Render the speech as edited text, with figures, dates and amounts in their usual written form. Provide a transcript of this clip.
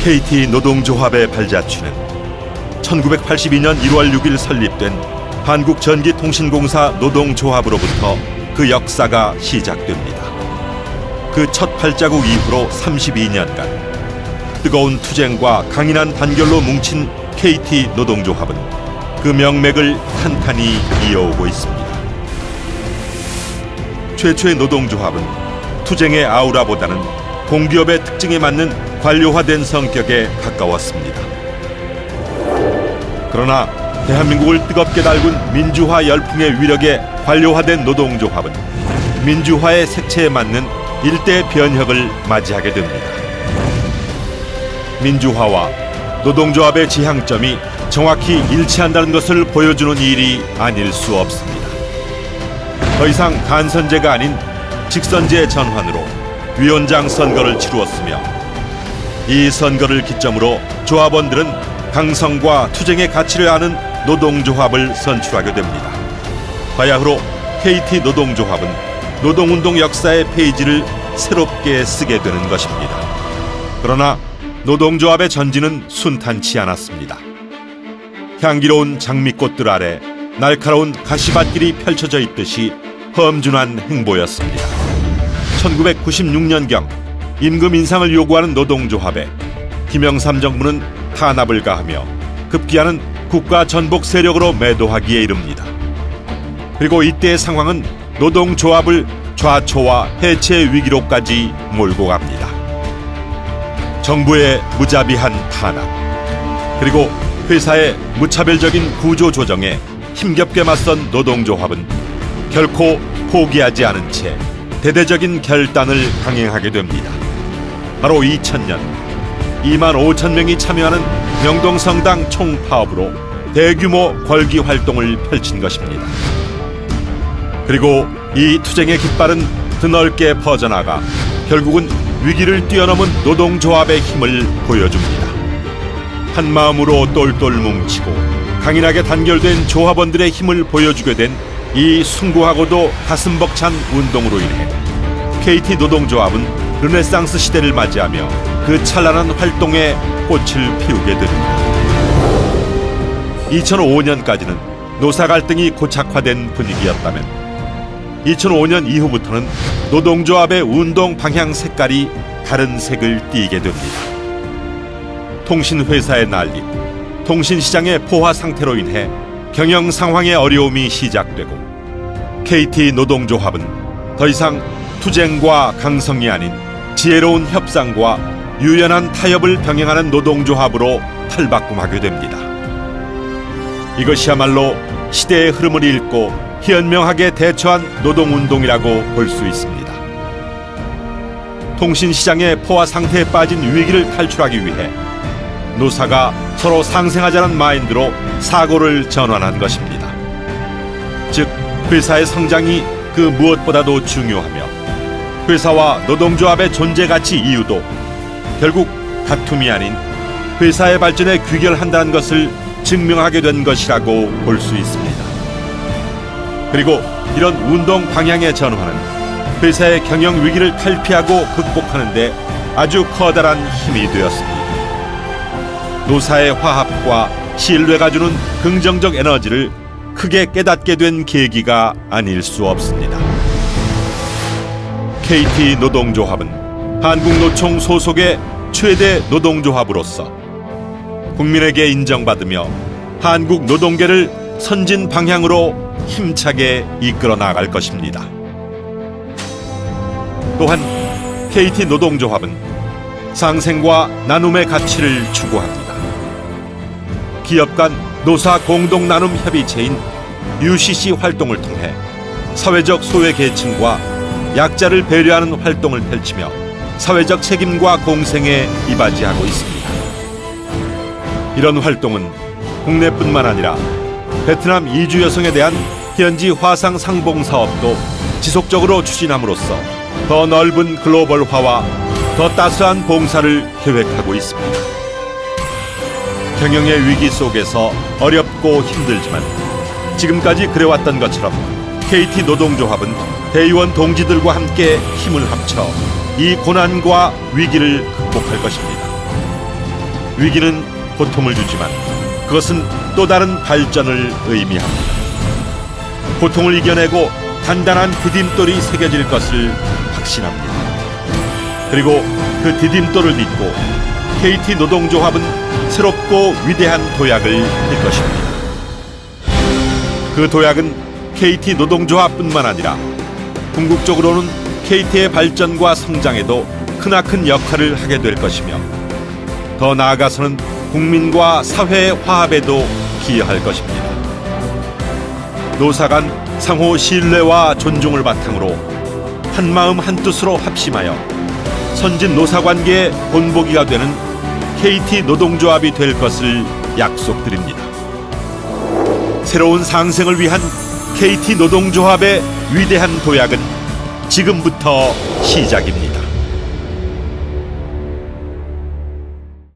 KT 노동조합의 발자취는 1982년 1월 6일 설립된 한국전기통신공사 노동조합으로부터 그 역사가 시작됩니다. 그 첫 발자국 이후로 32년간 뜨거운 투쟁과 강인한 단결로 뭉친 KT 노동조합은 그 명맥을 탄탄히 이어오고 있습니다. 최초의 노동조합은 투쟁의 아우라보다는 공기업의 특징에 맞는 관료화된 성격에 가까웠습니다. 그러나 대한민국을 뜨겁게 달군 민주화 열풍의 위력에 관료화된 노동조합은 민주화의 색채에 맞는 일대 변혁을 맞이하게 됩니다. 민주화와 노동조합의 지향점이 정확히 일치한다는 것을 보여주는 일이 아닐 수 없습니다. 더 이상 간선제가 아닌 직선제 전환으로 위원장 선거를 치루었으며 이 선거를 기점으로 조합원들은 강성과 투쟁의 가치를 아는 노동조합을 선출하게 됩니다. 바야흐로 KT 노동조합은 노동운동 역사의 페이지를 새롭게 쓰게 되는 것입니다. 그러나 노동조합의 전진은 순탄치 않았습니다. 향기로운 장미꽃들 아래 날카로운 가시밭길이 펼쳐져 있듯이 험준한 행보였습니다. 1996년경 임금 인상을 요구하는 노동조합에 김영삼 정부는 탄압을 가하며 급기야는 국가 전복 세력으로 매도하기에 이릅니다. 그리고 이때의 상황은 노동조합을 좌초와 해체 위기로까지 몰고 갑니다. 정부의 무자비한 탄압, 그리고 회사의 무차별적인 구조 조정에 힘겹게 맞선 노동조합은 결코 포기하지 않은 채 대대적인 결단을 강행하게 됩니다. 바로 2000년 2만 5천 명이 참여하는 명동성당 총파업으로 대규모 걸기 활동을 펼친 것입니다. 그리고 이 투쟁의 깃발은 드넓게 퍼져나가 결국은 위기를 뛰어넘은 노동조합의 힘을 보여줍니다. 한마음으로 똘똘 뭉치고 강인하게 단결된 조합원들의 힘을 보여주게 된 이 숭고하고도 가슴 벅찬 운동으로 인해 KT 노동조합은 르네상스 시대를 맞이하며 그 찬란한 활동에 꽃을 피우게 됩니다. 2005년까지는 노사 갈등이 고착화된 분위기였다면 2005년 이후부터는 노동조합의 운동 방향 색깔이 다른 색을 띠게 됩니다. 통신회사의 난립, 통신시장의 포화 상태로 인해 경영 상황의 어려움이 시작되고 KT 노동조합은 더 이상 투쟁과 강성이 아닌 지혜로운 협상과 유연한 타협을 병행하는 노동조합으로 탈바꿈하게 됩니다. 이것이야말로 시대의 흐름을 읽고 현명하게 대처한 노동운동이라고 볼 수 있습니다. 통신시장의 포화 상태에 빠진 위기를 탈출하기 위해 노사가 서로 상생하자는 마인드로 사고를 전환한 것입니다. 즉, 회사의 성장이 그 무엇보다도 중요하며 회사와 노동조합의 존재 가치 이유도 결국 다툼이 아닌 회사의 발전에 귀결한다는 것을 증명하게 된 것이라고 볼 수 있습니다. 그리고 이런 운동 방향의 전환은 회사의 경영 위기를 탈피하고 극복하는 데 아주 커다란 힘이 되었습니다. 노사의 화합과 신뢰가 주는 긍정적 에너지를 크게 깨닫게 된 계기가 아닐 수 없습니다. KT 노동조합은 한국노총 소속의 최대 노동조합으로서 국민에게 인정받으며 한국 노동계를 선진 방향으로 힘차게 이끌어 나갈 것입니다. 또한 KT 노동조합은 상생과 나눔의 가치를 추구합니다. 기업 간 노사 공동 나눔 협의체인 UCC 활동을 통해 사회적 소외 계층과 약자를 배려하는 활동을 펼치며 사회적 책임과 공생에 이바지하고 있습니다. 이런 활동은 국내뿐만 아니라 베트남 이주 여성에 대한 현지 화상 상봉 사업도 지속적으로 추진함으로써 더 넓은 글로벌화와 더 따스한 봉사를 계획하고 있습니다. 경영의 위기 속에서 어렵고 힘들지만 지금까지 그래왔던 것처럼 KT 노동조합은 대의원 동지들과 함께 힘을 합쳐 이 고난과 위기를 극복할 것입니다. 위기는 고통을 주지만 그것은 또 다른 발전을 의미합니다. 고통을 이겨내고 단단한 디딤돌이 새겨질 것을 확신합니다. 그리고 그 디딤돌을 믿고 KT 노동조합은 새롭고 위대한 도약을 할 것입니다. 그 도약은 KT 노동조합뿐만 아니라 궁극적으로는 KT의 발전과 성장에도 크나큰 역할을 하게 될 것이며 더 나아가서는 국민과 사회의 화합에도 기여할 것입니다. 노사 간 상호 신뢰와 존중을 바탕으로 한마음 한뜻으로 합심하여 선진 노사관계의 본보기가 되는 KT 노동조합이 될 것을 약속드립니다. 새로운 상생을 위한 KT 노동조합의 위대한 도약은 지금부터 시작입니다.